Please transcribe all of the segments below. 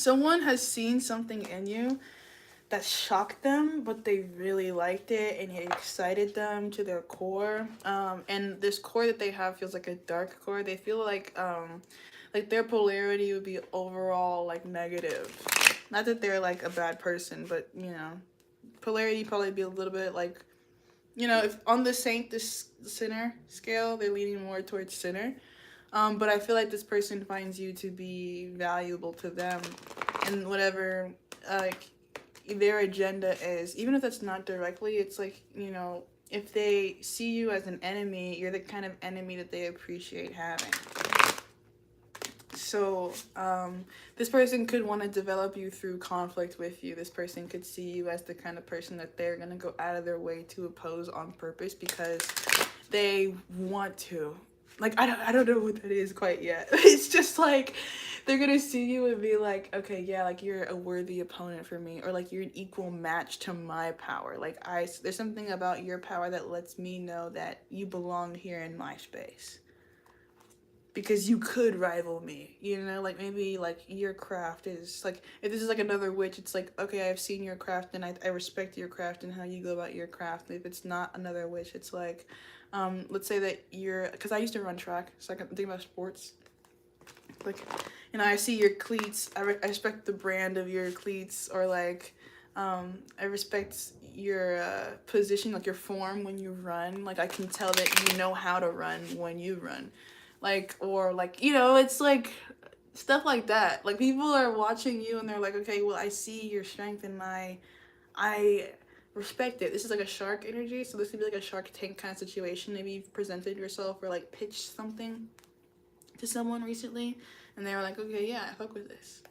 someone has seen something in you that shocked them, but they really liked it and it excited them to their core. And this core that they have feels like a dark core. They feel like their polarity would be overall like negative. Not that they're like a bad person, but you know, polarity probably be a little bit like, you know, if on the saint this sinner scale, they're leaning more towards sinner. But I feel like this person finds you to be valuable to them, and whatever like their agenda is, even if that's not directly, it's like, you know, if they see you as an enemy, you're the kind of enemy that they appreciate having. So this person could want to develop you through conflict with you. This person could see you as the kind of person that they're going to go out of their way to oppose on purpose because they want to. Like, I don't know what that is quite yet. It's just like they're gonna see you and be like, okay, yeah, like you're a worthy opponent for me, or like you're an equal match to my power. Like there's something about your power that lets me know that you belong here in my space, because you could rival me, you know. Like maybe like your craft is like, if this is like another witch, it's like, okay, I've seen your craft and I respect your craft and how you go about your craft. If it's not another witch, it's like, let's say that you're, because I used to run track, so I can think about sports. Like, you know, I see your cleats, I respect the brand of your cleats, or like, I respect your position, like your form when you run. Like I can tell that you know how to run when you run. Like, or like, you know, it's like stuff like that. Like people are watching you and they're like, okay, well, I see your strength and I respect it. This is like a shark energy, so this could be like a Shark Tank kind of situation. Maybe you've presented yourself or like pitched something to someone recently and they were like, okay, yeah, I fuck with this.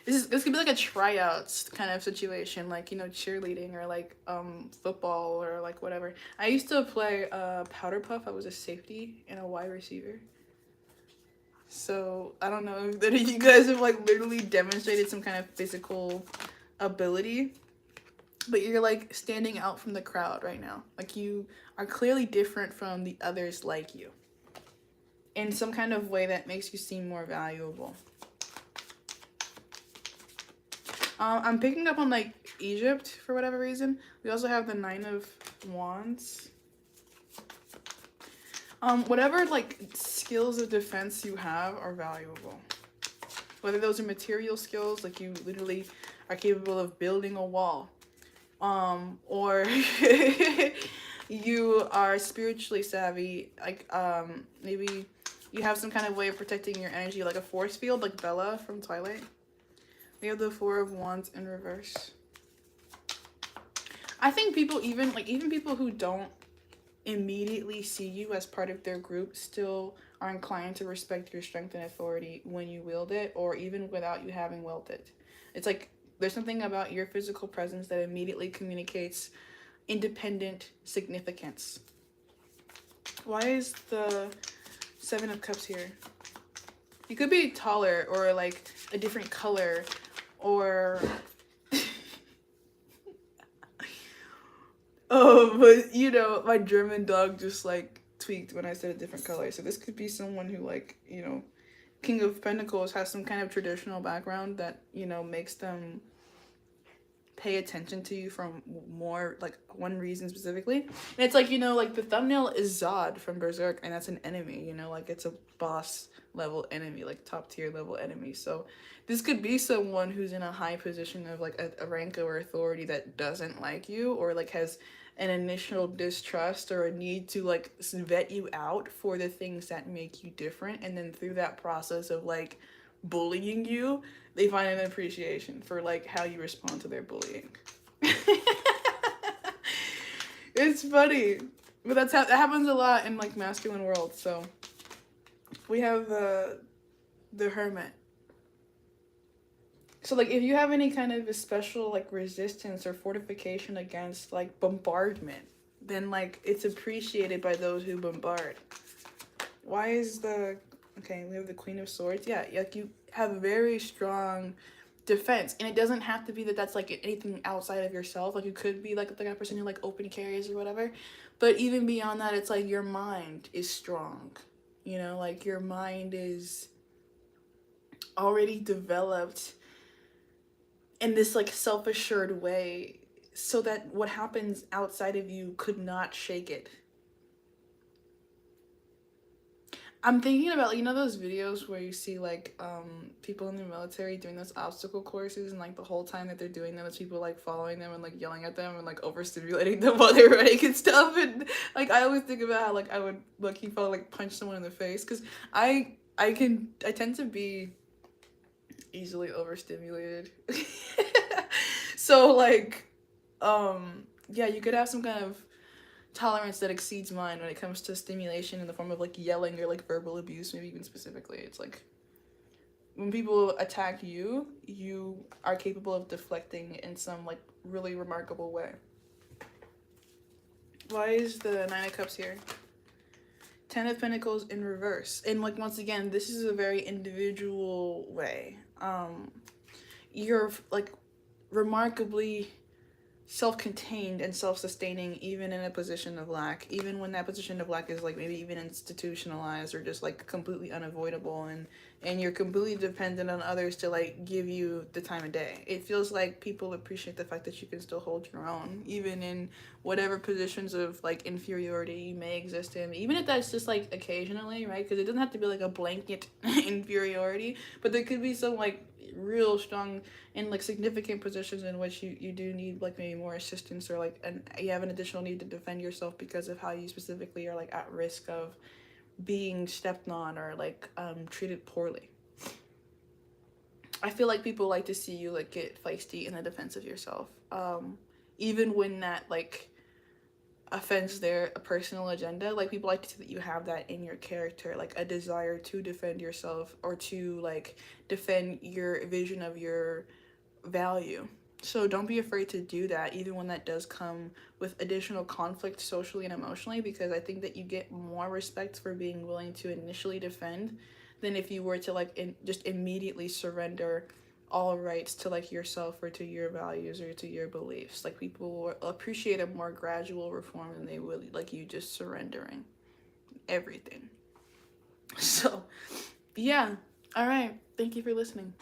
This could be like a tryouts kind of situation, like, you know, cheerleading or like football or like whatever. I used to play powder puff. I was a safety and a wide receiver. So I don't know if you guys have like literally demonstrated some kind of physical ability, but you're like standing out from the crowd right now. Like you are clearly different from the others like you in some kind of way that makes you seem more valuable. I'm picking up on like Egypt for whatever reason. We also have the 9 of Wands. Whatever like skills of defense you have are valuable. Whether those are material skills, like you literally are capable of building a wall, or you are spiritually savvy, like maybe you have some kind of way of protecting your energy, like a force field, like Bella from Twilight. We have the 4 of Wands in reverse. I think people, even people who don't immediately see you as part of their group, still are inclined to respect your strength and authority when you wield it, or even without you having wielded it. It's like there's something about your physical presence that immediately communicates independent significance. Why is the 7 of Cups here? You could be taller or like a different color, or oh, but you know, my German dog just like tweaked when I said a different color. So this could be someone who, like, you know, King of Pentacles has some kind of traditional background that, you know, makes them pay attention to you from more like one reason specifically. And it's like, you know, like the thumbnail is Zod from Berserk, and that's an enemy, you know, like it's a boss level enemy, like top tier level enemy. So this could be someone who's in a high position of like a rank or authority that doesn't like you, or like has an initial distrust or a need to like vet you out for the things that make you different, and then through that process of like bullying you, they find an appreciation for like how you respond to their bullying. It's funny, but that happens a lot in like masculine world. So we have the Hermit. So like if you have any kind of a special like resistance or fortification against like bombardment, then like it's appreciated by those who bombard. Why is the, okay, we have the Queen of Swords. Yeah, like you have very strong defense, and it doesn't have to be that that's like anything outside of yourself. Like you could be like the kind of person who like open carries or whatever, but even beyond that, it's like your mind is strong, you know, like your mind is already developed in this like self-assured way, so that what happens outside of you could not shake it. I'm thinking about, you know, those videos where you see like people in the military doing those obstacle courses, and like the whole time that they're doing them, it's people like following them and like yelling at them and like overstimulating them while they're running and stuff. And like I always think about how like I would like keep on like punch someone in the face, because I tend to be easily overstimulated. So like yeah, you could have some kind of tolerance that exceeds mine when it comes to stimulation in the form of like yelling or like verbal abuse. Maybe even specifically, it's like when people attack you, you are capable of deflecting in some like really remarkable way. Why is the Nine of Cups here? Ten of Pentacles in reverse. And like once again, this is a very individual way. You're like remarkably self-contained and self-sustaining, even in a position of lack, even when that position of lack is like maybe even institutionalized or just like completely unavoidable, and you're completely dependent on others to like give you the time of day. It feels like people appreciate the fact that you can still hold your own, even in whatever positions of like inferiority you may exist in, even if that's just like occasionally, right? Because it doesn't have to be like a blanket inferiority, but there could be some like real strong and like significant positions in which you do need like maybe more assistance, or like you have an additional need to defend yourself because of how you specifically are like at risk of being stepped on or like treated poorly. I feel like people like to see you like get feisty in the defense of yourself, even when that like offends their personal agenda. Like people like to see that you have that in your character, like a desire to defend yourself or to like defend your vision of your value. So don't be afraid to do that, even when that does come with additional conflict socially and emotionally, because I think that you get more respect for being willing to initially defend than if you were to like just immediately surrender all rights to like yourself or to your values or to your beliefs. Like people will appreciate a more gradual reform than they would like you just surrendering everything. So yeah, all right, thank you for listening.